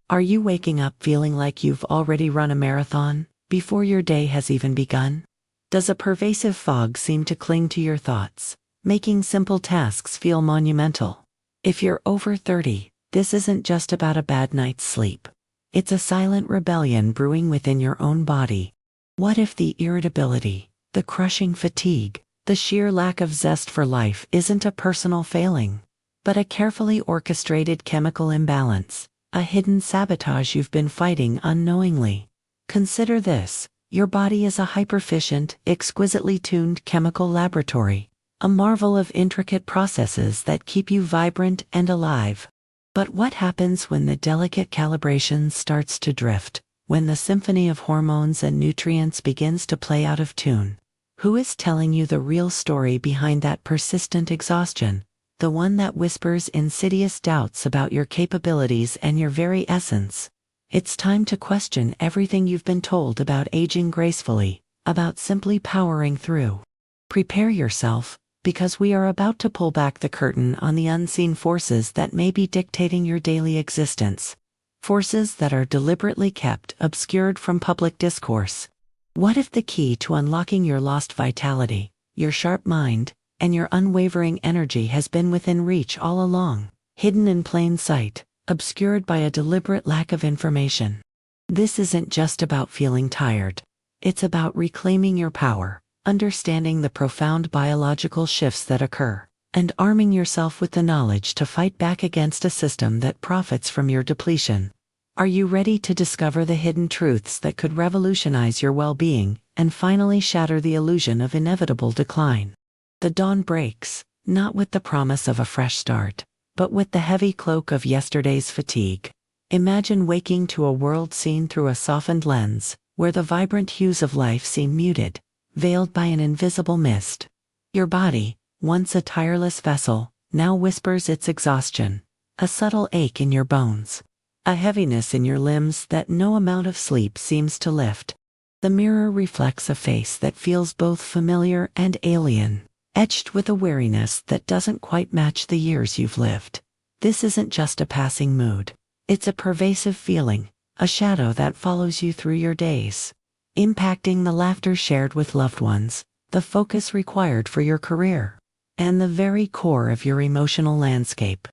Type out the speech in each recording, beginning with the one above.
Are you waking up feeling like you've already run a marathon before your day has even begun? Does a pervasive fog seem to cling to your thoughts, making simple tasks feel monumental? If you're over 30, this isn't just about a bad night's sleep. It's a silent rebellion brewing within your own body. What if the irritability, the crushing fatigue, the sheer lack of zest for life isn't a personal failing, but a carefully orchestrated chemical imbalance, a hidden sabotage you've been fighting unknowingly? Consider this: your body is a hyperefficient, exquisitely tuned chemical laboratory, a marvel of intricate processes that keep you vibrant and alive. But what happens when the delicate calibration starts to drift, when the symphony of hormones and nutrients begins to play out of tune? Who is telling you the real story behind that persistent exhaustion, the one that whispers insidious doubts about your capabilities and your very essence? It's time to question everything you've been told about aging gracefully, about simply powering through. Prepare yourself, because we are about to pull back the curtain on the unseen forces that may be dictating your daily existence. Forces that are deliberately kept obscured from public discourse. What if the key to unlocking your lost vitality, your sharp mind, and your unwavering energy has been within reach all along, hidden in plain sight, obscured by a deliberate lack of information? This isn't just about feeling tired. It's about reclaiming your power, understanding the profound biological shifts that occur, and arming yourself with the knowledge to fight back against a system that profits from your depletion. Are you ready to discover the hidden truths that could revolutionize your well-being and finally shatter the illusion of inevitable decline? The dawn breaks, not with the promise of a fresh start, but with the heavy cloak of yesterday's fatigue. Imagine waking to a world seen through a softened lens, where the vibrant hues of life seem muted, veiled by an invisible mist. Your body, once a tireless vessel, now whispers its exhaustion, a subtle ache in your bones, a heaviness in your limbs that no amount of sleep seems to lift. The mirror reflects a face that feels both familiar and alien, etched with a weariness that doesn't quite match the years you've lived. This isn't just a passing mood. It's a pervasive feeling, a shadow that follows you through your days, impacting the laughter shared with loved ones, the focus required for your career, and the very core of your emotional landscape.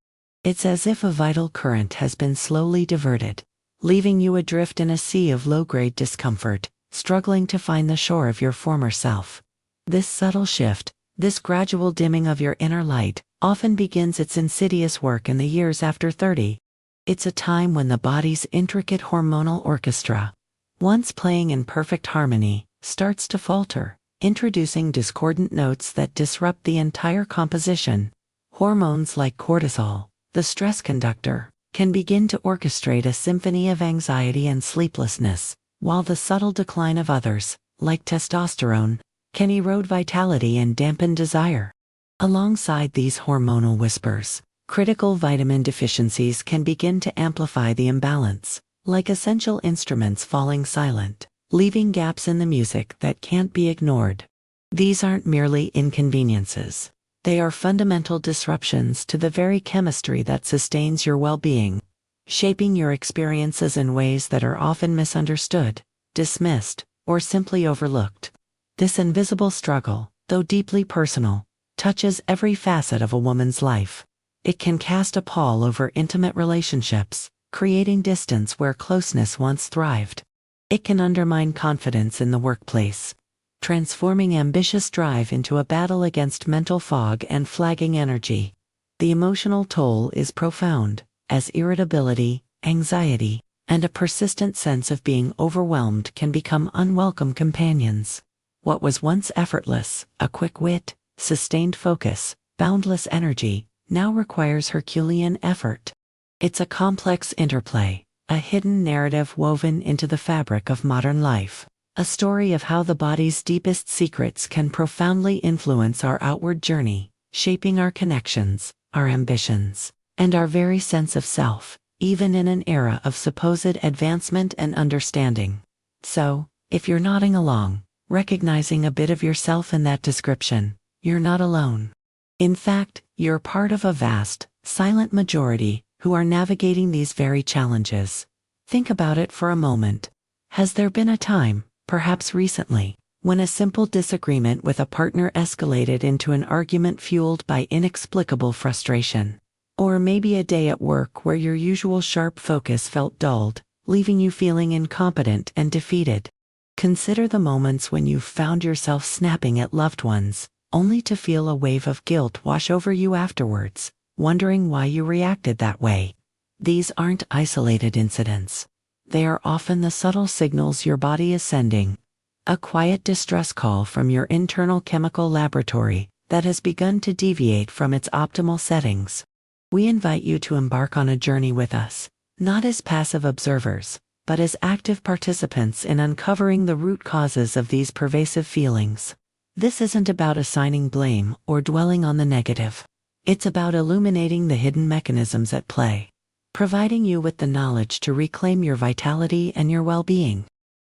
It's as if a vital current has been slowly diverted, leaving you adrift in a sea of low-grade discomfort, struggling to find the shore of your former self. This subtle shift, this gradual dimming of your inner light, often begins its insidious work in the years after 30. It's a time when the body's intricate hormonal orchestra, once playing in perfect harmony, starts to falter, introducing discordant notes that disrupt the entire composition. Hormones like cortisol, the stress conductor, can begin to orchestrate a symphony of anxiety and sleeplessness, while the subtle decline of others, like testosterone, can erode vitality and dampen desire. Alongside these hormonal whispers, critical vitamin deficiencies can begin to amplify the imbalance, like essential instruments falling silent, leaving gaps in the music that can't be ignored. These aren't merely inconveniences. They are fundamental disruptions to the very chemistry that sustains your well-being, shaping your experiences in ways that are often misunderstood, dismissed, or simply overlooked. This invisible struggle, though deeply personal, touches every facet of a woman's life. It can cast a pall over intimate relationships, creating distance where closeness once thrived. It can undermine confidence in the workplace, transforming ambitious drive into a battle against mental fog and flagging energy. The emotional toll is profound, as irritability, anxiety, and a persistent sense of being overwhelmed can become unwelcome companions. What was once effortless, a quick wit, sustained focus, boundless energy, now requires Herculean effort. It's a complex interplay, a hidden narrative woven into the fabric of modern life. A story of how the body's deepest secrets can profoundly influence our outward journey, shaping our connections, our ambitions, and our very sense of self, even in an era of supposed advancement and understanding. So, if you're nodding along, recognizing a bit of yourself in that description, you're not alone. In fact, you're part of a vast, silent majority who are navigating these very challenges. Think about it for a moment. Has there been a time, perhaps recently, when a simple disagreement with a partner escalated into an argument fueled by inexplicable frustration? Or maybe a day at work where your usual sharp focus felt dulled, leaving you feeling incompetent and defeated. Consider the moments when you've found yourself snapping at loved ones, only to feel a wave of guilt wash over you afterwards, wondering why you reacted that way. These aren't isolated incidents. They are often the subtle signals your body is sending. A quiet distress call from your internal chemical laboratory that has begun to deviate from its optimal settings. We invite you to embark on a journey with us, not as passive observers, but as active participants in uncovering the root causes of these pervasive feelings. This isn't about assigning blame or dwelling on the negative. It's about illuminating the hidden mechanisms at play, providing you with the knowledge to reclaim your vitality and your well-being.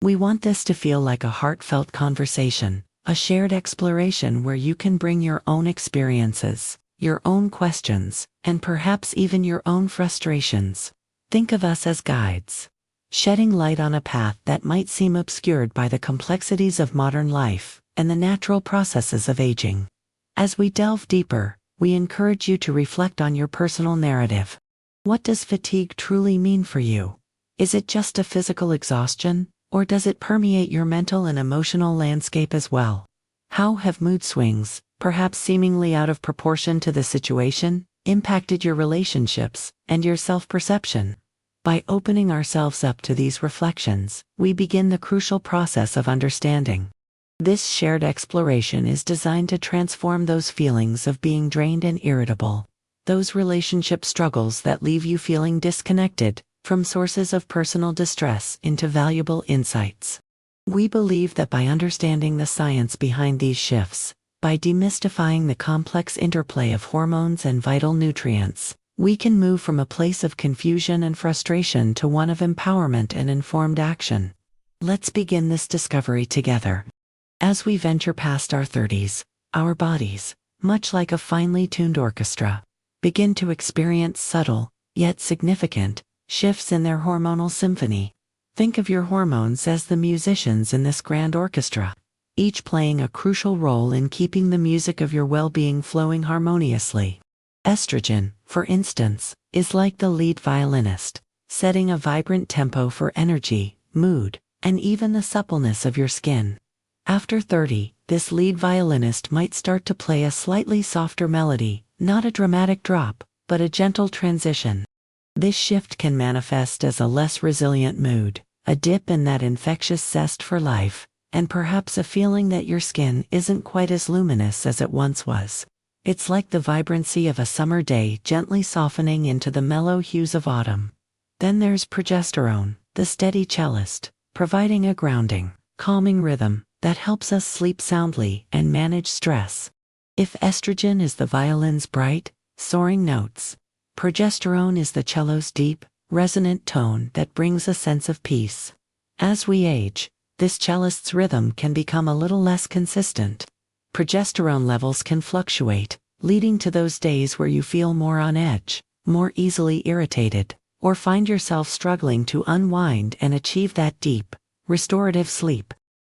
We want this to feel like a heartfelt conversation, a shared exploration where you can bring your own experiences, your own questions, and perhaps even your own frustrations. Think of us as guides, shedding light on a path that might seem obscured by the complexities of modern life and the natural processes of aging. As we delve deeper, we encourage you to reflect on your personal narrative. What does fatigue truly mean for you? Is it just a physical exhaustion, or does it permeate your mental and emotional landscape as well? How have mood swings, perhaps seemingly out of proportion to the situation, impacted your relationships and your self-perception? By opening ourselves up to these reflections, we begin the crucial process of understanding. This shared exploration is designed to transform those feelings of being drained and irritable, those relationship struggles that leave you feeling disconnected from sources of personal distress, into valuable insights. We believe that by understanding the science behind these shifts, by demystifying the complex interplay of hormones and vital nutrients, we can move from a place of confusion and frustration to one of empowerment and informed action. Let's begin this discovery together. As we venture past our 30s, our bodies, much like a finely tuned orchestra, begin to experience subtle, yet significant, shifts in their hormonal symphony. Think of your hormones as the musicians in this grand orchestra, each playing a crucial role in keeping the music of your well-being flowing harmoniously. Estrogen, for instance, is like the lead violinist, setting a vibrant tempo for energy, mood, and even the suppleness of your skin. After 30, this lead violinist might start to play a slightly softer melody, not a dramatic drop, but a gentle transition. This shift can manifest as a less resilient mood, a dip in that infectious zest for life, and perhaps a feeling that your skin isn't quite as luminous as it once was. It's like the vibrancy of a summer day gently softening into the mellow hues of autumn. Then there's progesterone, the steady cellist, providing a grounding, calming rhythm that helps us sleep soundly and manage stress. If estrogen is the violin's bright, soaring notes, progesterone is the cello's deep, resonant tone that brings a sense of peace. As we age, this cellist's rhythm can become a little less consistent. Progesterone levels can fluctuate, leading to those days where you feel more on edge, more easily irritated, or find yourself struggling to unwind and achieve that deep, restorative sleep.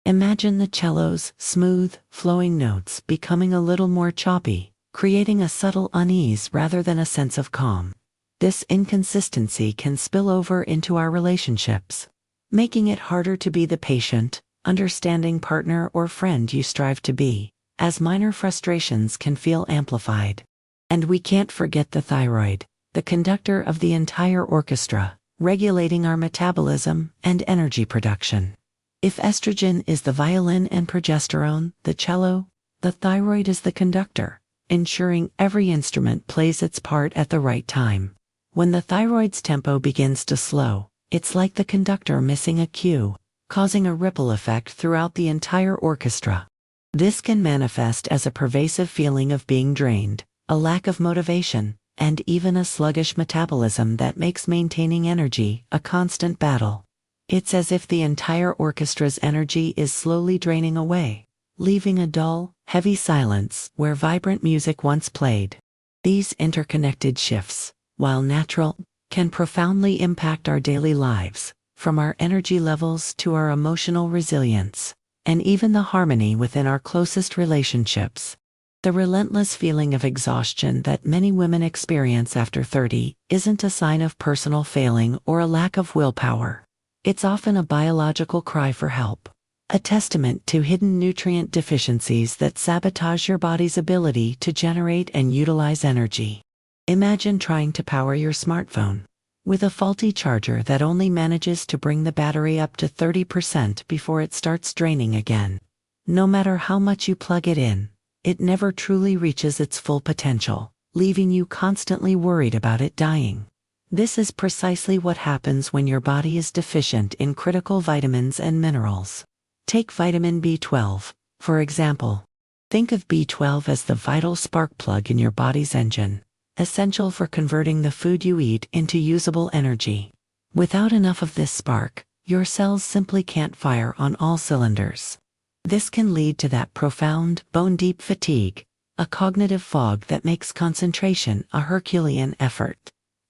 Imagine the cello's smooth, flowing notes becoming a little more choppy, creating a subtle unease rather than a sense of calm. This inconsistency can spill over into our relationships, making it harder to be the patient, understanding partner or friend you strive to be, as minor frustrations can feel amplified. And we can't forget the thyroid, the conductor of the entire orchestra, regulating our metabolism and energy production. If estrogen is the violin and progesterone, the cello, the thyroid is the conductor, ensuring every instrument plays its part at the right time. When the thyroid's tempo begins to slow, it's like the conductor missing a cue, causing a ripple effect throughout the entire orchestra. This can manifest as a pervasive feeling of being drained, a lack of motivation, and even a sluggish metabolism that makes maintaining energy a constant battle. It's as if the entire orchestra's energy is slowly draining away, leaving a dull, heavy silence where vibrant music once played. These interconnected shifts, while natural, can profoundly impact our daily lives, from our energy levels to our emotional resilience, and even the harmony within our closest relationships. The relentless feeling of exhaustion that many women experience after 30 isn't a sign of personal failing or a lack of willpower. It's often a biological cry for help, a testament to hidden nutrient deficiencies that sabotage your body's ability to generate and utilize energy. Imagine trying to power your smartphone with a faulty charger that only manages to bring the battery up to 30% before it starts draining again. No matter how much you plug it in, it never truly reaches its full potential, leaving you constantly worried about it dying. This is precisely what happens when your body is deficient in critical vitamins and minerals. Take vitamin B12, for example. Think of B12 as the vital spark plug in your body's engine, essential for converting the food you eat into usable energy. Without enough of this spark, your cells simply can't fire on all cylinders. This can lead to that profound, bone-deep fatigue, a cognitive fog that makes concentration a Herculean effort,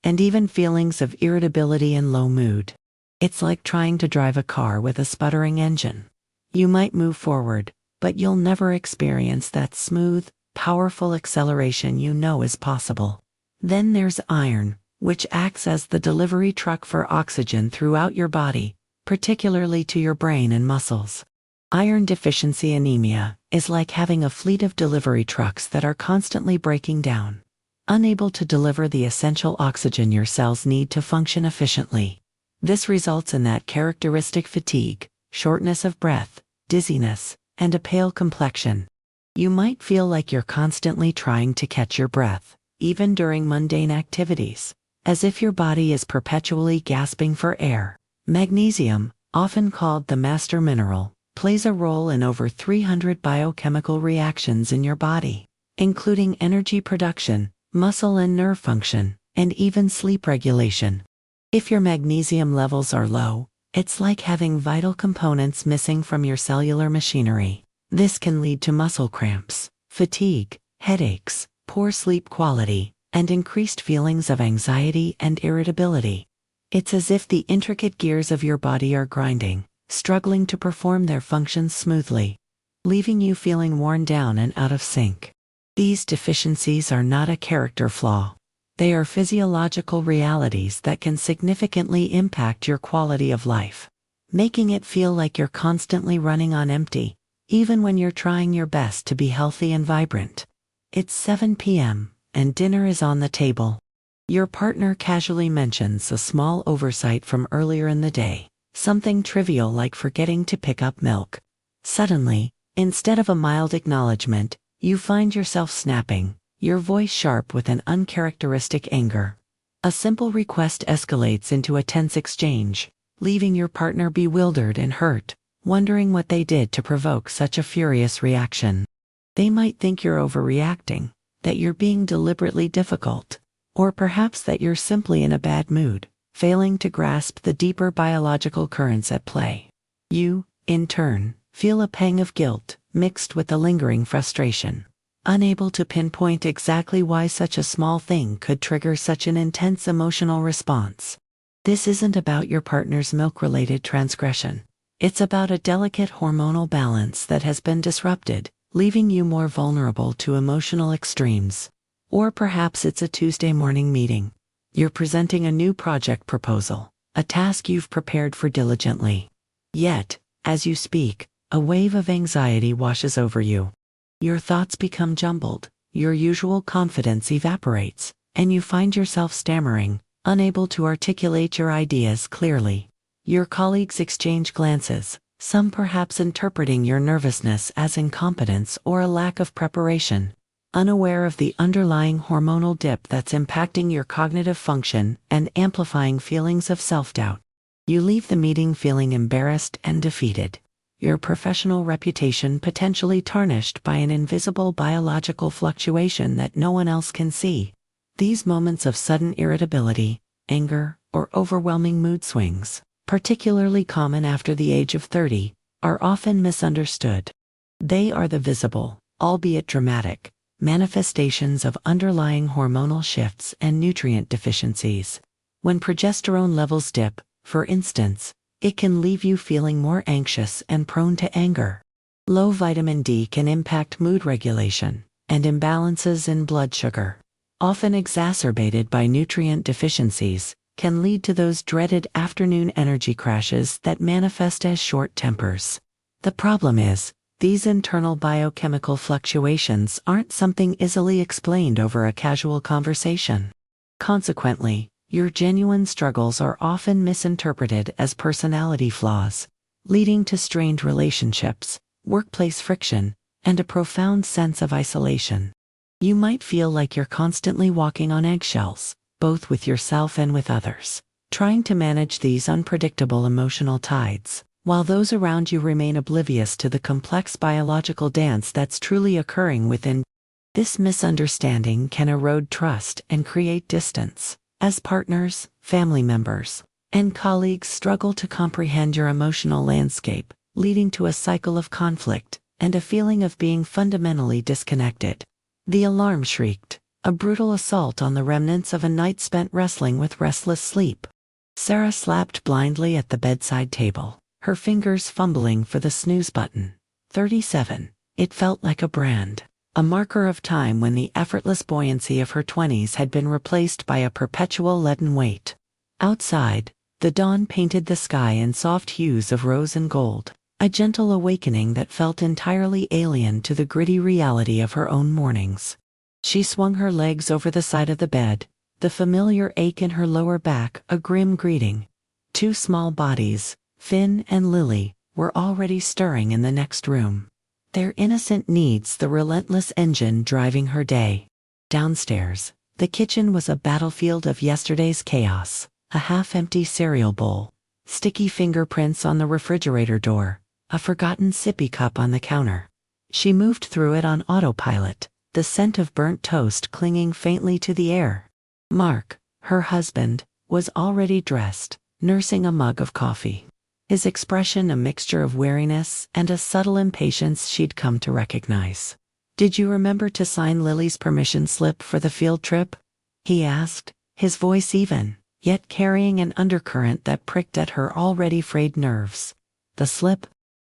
and even feelings of irritability and low mood. It's like trying to drive a car with a sputtering engine. You might move forward, but you'll never experience that smooth, powerful acceleration you know is possible. Then there's iron, which acts as the delivery truck for oxygen throughout your body, particularly to your brain and muscles. Iron deficiency anemia is like having a fleet of delivery trucks that are constantly breaking down, unable to deliver the essential oxygen your cells need to function efficiently. This results in that characteristic fatigue, shortness of breath, dizziness, and a pale complexion. You might feel like you're constantly trying to catch your breath, even during mundane activities, as if your body is perpetually gasping for air. Magnesium, often called the master mineral, plays a role in over 300 biochemical reactions in your body, including energy production, muscle and nerve function, and even sleep regulation. If your magnesium levels are low, it's like having vital components missing from your cellular machinery. This can lead to muscle cramps, fatigue, headaches, poor sleep quality, and increased feelings of anxiety and irritability. It's as if the intricate gears of your body are grinding, struggling to perform their functions smoothly, leaving you feeling worn down and out of sync. These deficiencies are not a character flaw. They are physiological realities that can significantly impact your quality of life, making it feel like you're constantly running on empty, even when you're trying your best to be healthy and vibrant. It's 7 p.m., and dinner is on the table. Your partner casually mentions a small oversight from earlier in the day, something trivial like forgetting to pick up milk. Suddenly, instead of a mild acknowledgement, you find yourself snapping, your voice sharp with an uncharacteristic anger. A simple request escalates into a tense exchange, leaving your partner bewildered and hurt, wondering what they did to provoke such a furious reaction. They might think you're overreacting, that you're being deliberately difficult, or perhaps that you're simply in a bad mood, failing to grasp the deeper biological currents at play. You, in turn, feel a pang of guilt, mixed with a lingering frustration, unable to pinpoint exactly why such a small thing could trigger such an intense emotional response. This isn't about your partner's milk-related transgression. It's about a delicate hormonal balance that has been disrupted, leaving you more vulnerable to emotional extremes. Or perhaps it's a Tuesday morning meeting. You're presenting a new project proposal, a task you've prepared for diligently. Yet, as you speak, a wave of anxiety washes over you. Your thoughts become jumbled, your usual confidence evaporates, and you find yourself stammering, unable to articulate your ideas clearly. Your colleagues exchange glances, some perhaps interpreting your nervousness as incompetence or a lack of preparation, unaware of the underlying hormonal dip that's impacting your cognitive function and amplifying feelings of self-doubt. You leave the meeting feeling embarrassed and defeated, your professional reputation potentially tarnished by an invisible biological fluctuation that no one else can see. These moments of sudden irritability, anger, or overwhelming mood swings, particularly common after the age of 30, are often misunderstood. They are the visible, albeit dramatic, manifestations of underlying hormonal shifts and nutrient deficiencies. When progesterone levels dip, for instance, it can leave you feeling more anxious and prone to anger. Low vitamin D can impact mood regulation, and imbalances in blood sugar, often exacerbated by nutrient deficiencies, can lead to those dreaded afternoon energy crashes that manifest as short tempers. The problem is, these internal biochemical fluctuations aren't something easily explained over a casual conversation. Consequently, your genuine struggles are often misinterpreted as personality flaws, leading to strained relationships, workplace friction, and a profound sense of isolation. You might feel like you're constantly walking on eggshells, both with yourself and with others, trying to manage these unpredictable emotional tides, while those around you remain oblivious to the complex biological dance that's truly occurring within. This misunderstanding can erode trust and create distance, as partners, family members, and colleagues struggle to comprehend your emotional landscape, leading to a cycle of conflict and a feeling of being fundamentally disconnected. The alarm shrieked, a brutal assault on the remnants of a night spent wrestling with restless sleep. Sarah slapped blindly at the bedside table, her fingers fumbling for the snooze button. 37. It felt like a brand, a marker of time when the effortless buoyancy of her 20s had been replaced by a perpetual leaden weight. Outside, the dawn painted the sky in soft hues of rose and gold, a gentle awakening that felt entirely alien to the gritty reality of her own mornings. She swung her legs over the side of the bed, the familiar ache in her lower back a grim greeting. Two small bodies, Finn and Lily, were already stirring in the next room, their innocent needs the relentless engine driving her day. Downstairs, the kitchen was a battlefield of yesterday's chaos, a half-empty cereal bowl, sticky fingerprints on the refrigerator door, a forgotten sippy cup on the counter. She moved through it on autopilot, the scent of burnt toast clinging faintly to the air. Mark, her husband, was already dressed, nursing a mug of coffee, his expression a mixture of wariness and a subtle impatience she'd come to recognize. "Did you remember to sign Lily's permission slip for the field trip?" he asked, his voice even, yet carrying an undercurrent that pricked at her already frayed nerves. The slip?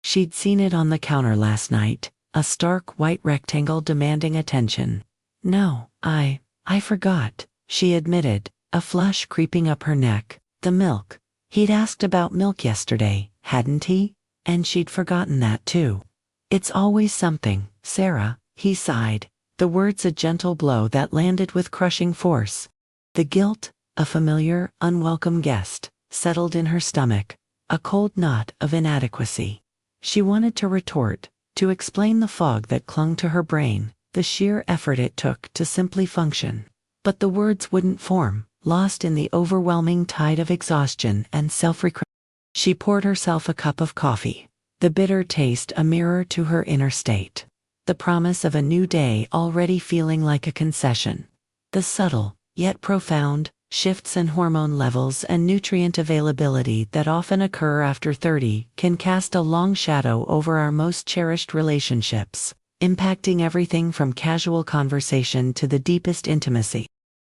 She'd seen it on the counter last night, a stark white rectangle demanding attention. "No, I forgot," she admitted, a flush creeping up her neck. The milk. He'd asked about milk yesterday, hadn't he? And she'd forgotten that too. "It's always something, Sarah," he sighed, the words a gentle blow that landed with crushing force. The guilt, a familiar, unwelcome guest, settled in her stomach, a cold knot of inadequacy. She wanted to retort, to explain the fog that clung to her brain, the sheer effort it took to simply function. But the words wouldn't form, lost in the overwhelming tide of exhaustion and self-recrimination. She poured herself a cup of coffee, the bitter taste a mirror to her inner state, the promise of a new day already feeling like a concession. The subtle, yet profound, shifts in hormone levels and nutrient availability that often occur after 30 can cast a long shadow over our most cherished relationships, impacting everything from casual conversation to the deepest intimacy.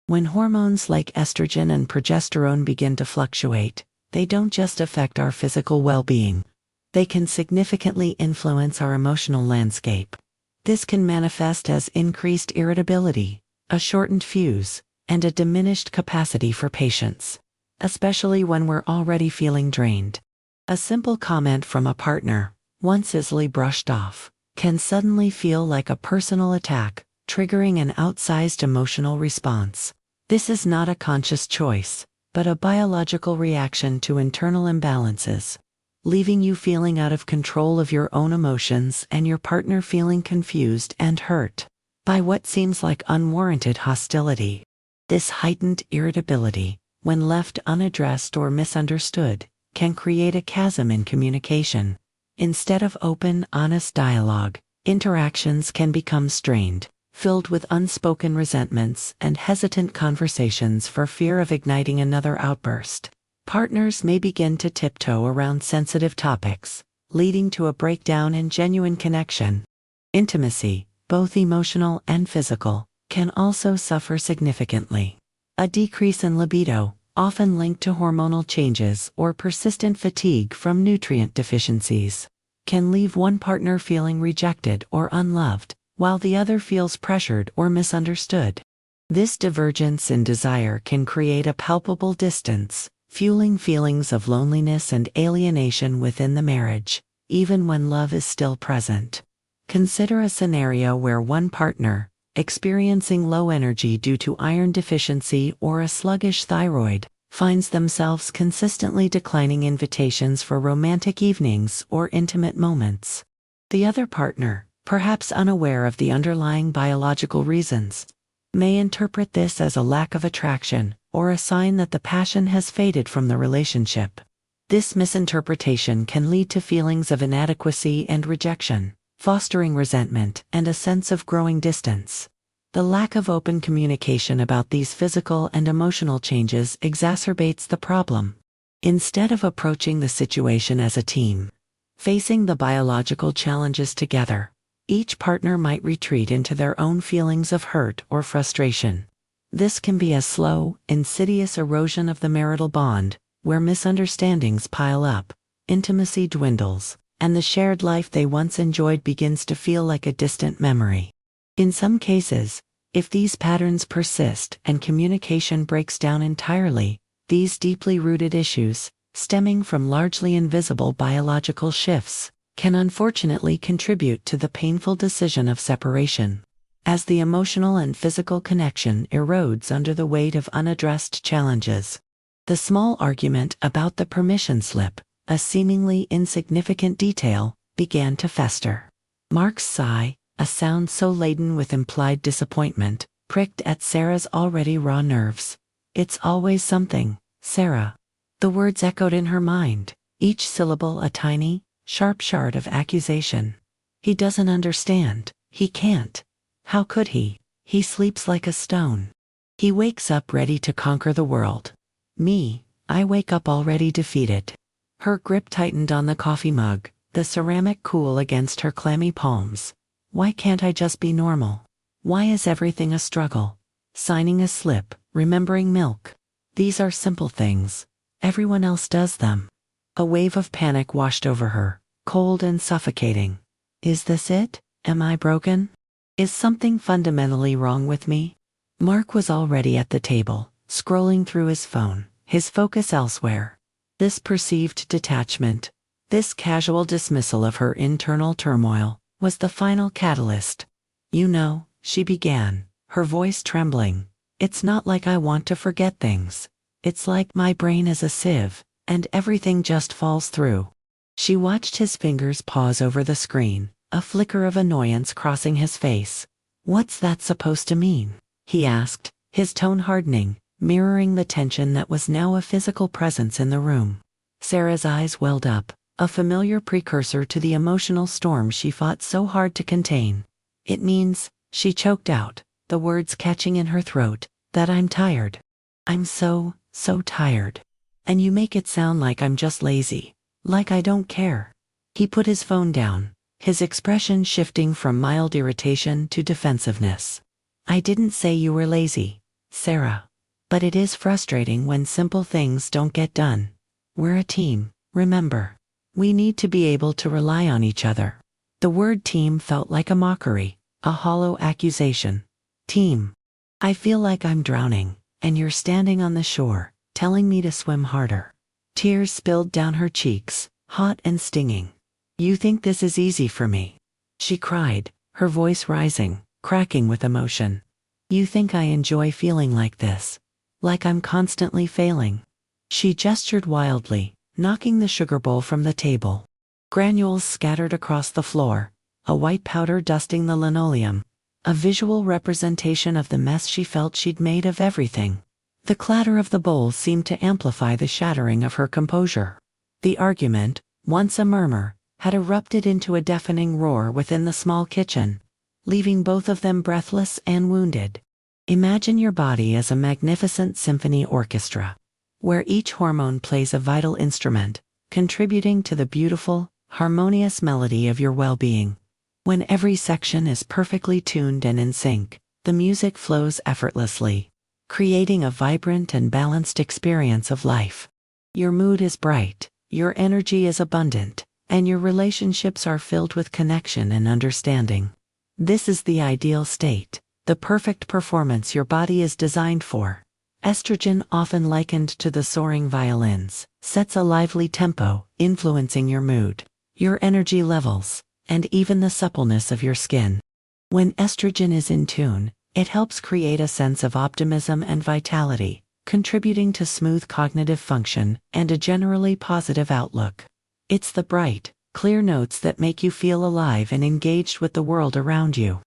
When hormones like estrogen and progesterone begin to fluctuate, they don't just affect our physical well-being. They can significantly influence our emotional landscape. This can manifest as increased irritability, a shortened fuse, and a diminished capacity for patience, especially when we're already feeling drained. A simple comment from a partner, once easily brushed off, can suddenly feel like a personal attack, triggering an outsized emotional response. This is not a conscious choice, but a biological reaction to internal imbalances, leaving you feeling out of control of your own emotions and your partner feeling confused and hurt by what seems like unwarranted hostility. This heightened irritability, when left unaddressed or misunderstood, can create a chasm in communication. Instead of open, honest dialogue, interactions can become strained, filled with unspoken resentments and hesitant conversations for fear of igniting another outburst. Partners may begin to tiptoe around sensitive topics, leading to a breakdown in genuine connection. Intimacy, both emotional and physical, can also suffer significantly. A decrease in libido, often linked to hormonal changes or persistent fatigue from nutrient deficiencies, can leave one partner feeling rejected or unloved, while the other feels pressured or misunderstood. This divergence in desire can create a palpable distance, fueling feelings of loneliness and alienation within the marriage, even when love is still present. Consider a scenario where one partner, experiencing low energy due to iron deficiency or a sluggish thyroid, finds themselves consistently declining invitations for romantic evenings or intimate moments. The other partner, perhaps unaware of the underlying biological reasons, may interpret this as a lack of attraction or a sign that the passion has faded from the relationship. This misinterpretation can lead to feelings of inadequacy and rejection, fostering resentment and a sense of growing distance. The lack of open communication about these physical and emotional changes exacerbates the problem. Instead of approaching the situation as a team, facing the biological challenges together, each partner might retreat into their own feelings of hurt or frustration. This can be a slow, insidious erosion of the marital bond, where misunderstandings pile up, intimacy dwindles, and the shared life they once enjoyed begins to feel like a distant memory. In some cases, if these patterns persist and communication breaks down entirely, these deeply rooted issues, stemming from largely invisible biological shifts, can unfortunately contribute to the painful decision of separation. As the emotional and physical connection erodes under the weight of unaddressed challenges, the small argument about the permission slip, a seemingly insignificant detail, began to fester. Mark's sigh, a sound so laden with implied disappointment, pricked at Sarah's already raw nerves. "It's always something, Sarah." The words echoed in her mind, each syllable a tiny, sharp shard of accusation. "He doesn't understand. He can't. How could he? He sleeps like a stone. He wakes up ready to conquer the world. Me, I wake up already defeated." Her grip tightened on the coffee mug, the ceramic cool against her clammy palms. "Why can't I just be normal? Why is everything a struggle? Signing a slip, remembering milk. These are simple things. Everyone else does them." A wave of panic washed over her, cold and suffocating. Is this it? Am I broken? Is something fundamentally wrong with me? Mark was already at the table, scrolling through his phone, his focus elsewhere. This perceived detachment, this casual dismissal of her internal turmoil, was the final catalyst. "You know," she began, her voice trembling, "it's not like I want to forget things. It's like my brain is a sieve, and everything just falls through." She watched his fingers pause over the screen, a flicker of annoyance crossing his face. "What's that supposed to mean?" he asked, his tone hardening, mirroring the tension that was now a physical presence in the room. Sarah's eyes welled up, a familiar precursor to the emotional storm she fought so hard to contain. "It means," she choked out, the words catching in her throat, "that I'm tired. I'm so tired. And you make it sound like I'm just lazy, like I don't care." He put his phone down, his expression shifting from mild irritation to defensiveness. "I didn't say you were lazy, Sarah. But it is frustrating when simple things don't get done. We're a team, remember. We need to be able to rely on each other." The word team felt like a mockery, a hollow accusation. "Team. I feel like I'm drowning, and you're standing on the shore, telling me to swim harder." Tears spilled down her cheeks, hot and stinging. "You think this is easy for me?" she cried, her voice rising, cracking with emotion. "You think I enjoy feeling like this? Like I'm constantly failing?" She gestured wildly, knocking the sugar bowl from the table. Granules scattered across the floor, a white powder dusting the linoleum, a visual representation of the mess she felt she'd made of everything. The clatter of the bowl seemed to amplify the shattering of her composure. The argument, once a murmur, had erupted into a deafening roar within the small kitchen, leaving both of them breathless and wounded. Imagine your body as a magnificent symphony orchestra, where each hormone plays a vital instrument, contributing to the beautiful, harmonious melody of your well-being. When every section is perfectly tuned and in sync, the music flows effortlessly. creating a vibrant and balanced experience of life. Your mood is bright, your energy is abundant, and your relationships are filled with connection and understanding. This is the ideal state, the perfect performance your body is designed for. Estrogen, often likened to the soaring violins, sets a lively tempo, influencing your mood, your energy levels, and even the suppleness of your skin. When estrogen is in tune, it helps create a sense of optimism and vitality, contributing to smooth cognitive function and a generally positive outlook. It's the bright, clear notes that make you feel alive and engaged with the world around you.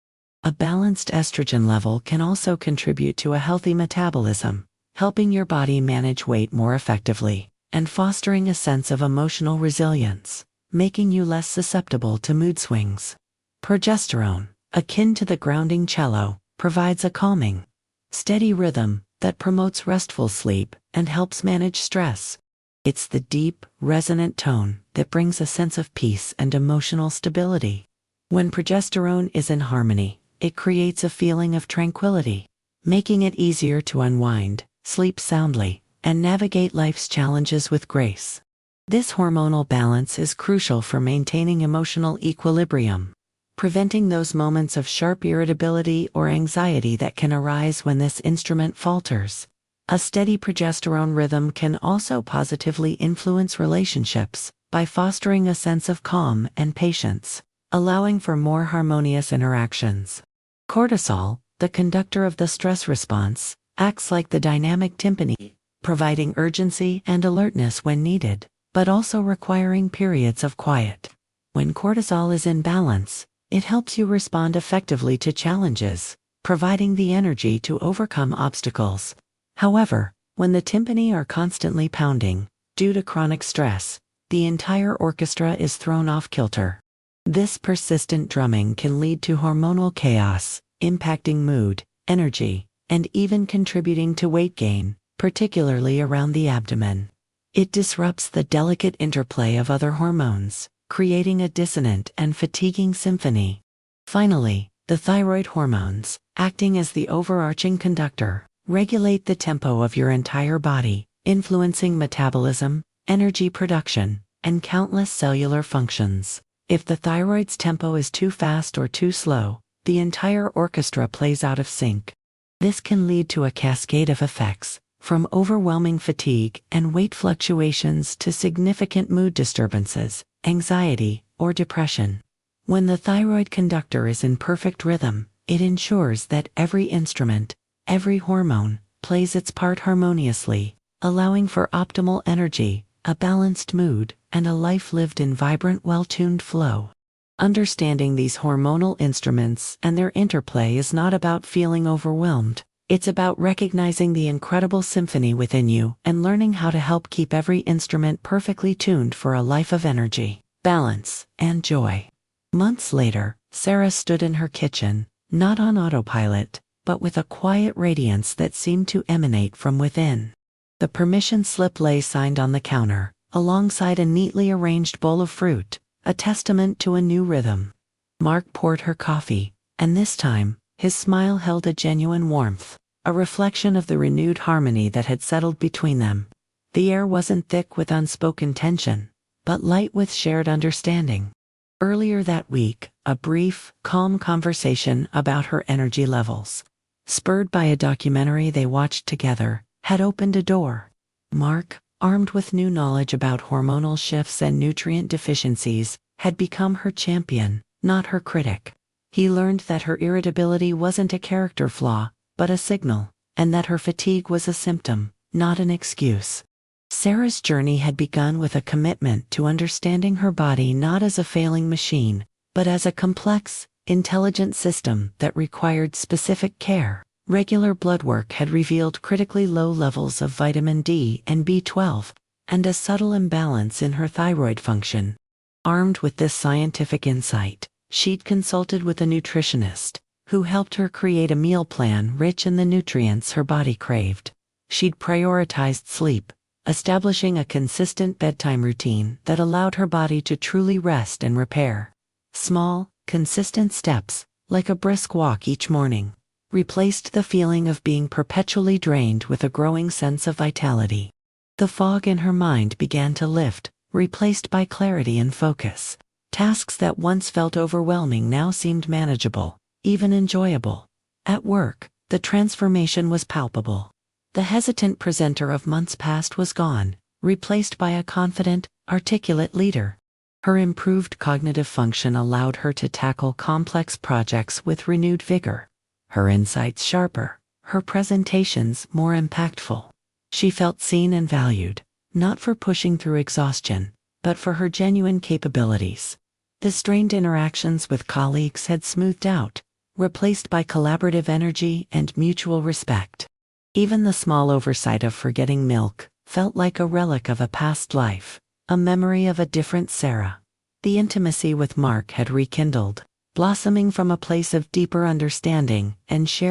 A balanced estrogen level can also contribute to a healthy metabolism, helping your body manage weight more effectively, and fostering a sense of emotional resilience, making you less susceptible to mood swings. Progesterone, akin to the grounding cello, provides a calming, steady rhythm that promotes restful sleep and helps manage stress. It's the deep, resonant tone that brings a sense of peace and emotional stability. When progesterone is in harmony, it creates a feeling of tranquility, making it easier to unwind, sleep soundly, and navigate life's challenges with grace. This hormonal balance is crucial for maintaining emotional equilibrium, preventing those moments of sharp irritability or anxiety that can arise when this instrument falters. A steady progesterone rhythm can also positively influence relationships by fostering a sense of calm and patience, allowing for more harmonious interactions. Cortisol, the conductor of the stress response, acts like the dynamic timpani, providing urgency and alertness when needed, but also requiring periods of quiet. When cortisol is in balance, it helps you respond effectively to challenges, providing the energy to overcome obstacles. However, when the tympani are constantly pounding, due to chronic stress, the entire orchestra is thrown off kilter. This persistent drumming can lead to hormonal chaos, impacting mood, energy, and even contributing to weight gain, particularly around the abdomen. It disrupts the delicate interplay of other hormones, creating a dissonant and fatiguing symphony. Finally, the thyroid hormones, acting as the overarching conductor, regulate the tempo of your entire body, influencing metabolism, energy production, and countless cellular functions. If the thyroid's tempo is too fast or too slow, the entire orchestra plays out of sync. This can lead to a cascade of effects, from overwhelming fatigue and weight fluctuations to significant mood disturbances, anxiety, or depression. When the thyroid conductor is in perfect rhythm, it ensures that every instrument, every hormone, plays its part harmoniously, allowing for optimal energy, a balanced mood, and a life lived in vibrant, well-tuned flow. Understanding these hormonal instruments and their interplay is not about feeling overwhelmed. It's about recognizing the incredible symphony within you and learning how to help keep every instrument perfectly tuned for a life of energy, balance, and joy. Months later, Sarah stood in her kitchen, not on autopilot, but with a quiet radiance that seemed to emanate from within. The permission slip lay signed on the counter, alongside a neatly arranged bowl of fruit, a testament to a new rhythm. Mark poured her coffee, and this time, his smile held a genuine warmth, a reflection of the renewed harmony that had settled between them. The air wasn't thick with unspoken tension, but light with shared understanding. Earlier that week, a brief, calm conversation about her energy levels, spurred by a documentary they watched together, had opened a door. Mark, armed with new knowledge about hormonal shifts and nutrient deficiencies, had become her champion, not her critic. He learned that her irritability wasn't a character flaw, but a signal, and that her fatigue was a symptom, not an excuse. Sarah's journey had begun with a commitment to understanding her body not as a failing machine, but as a complex, intelligent system that required specific care. Regular blood work had revealed critically low levels of vitamin D and B12, and a subtle imbalance in her thyroid function. Armed with this scientific insight, she'd consulted with a nutritionist, who helped her create a meal plan rich in the nutrients her body craved. She'd prioritized sleep, establishing a consistent bedtime routine that allowed her body to truly rest and repair. Small, consistent steps, like a brisk walk each morning, replaced the feeling of being perpetually drained with a growing sense of vitality. The fog in her mind began to lift, replaced by clarity and focus. Tasks that once felt overwhelming now seemed manageable, even enjoyable. At work, the transformation was palpable. The hesitant presenter of months past was gone, replaced by a confident, articulate leader. Her improved cognitive function allowed her to tackle complex projects with renewed vigor. Her insights sharper, her presentations more impactful. She felt seen and valued, not for pushing through exhaustion, but for her genuine capabilities. The strained interactions with colleagues had smoothed out, replaced by collaborative energy and mutual respect. Even the small oversight of forgetting milk felt like a relic of a past life, a memory of a different Sarah. The intimacy with Mark had rekindled, blossoming from a place of deeper understanding and shared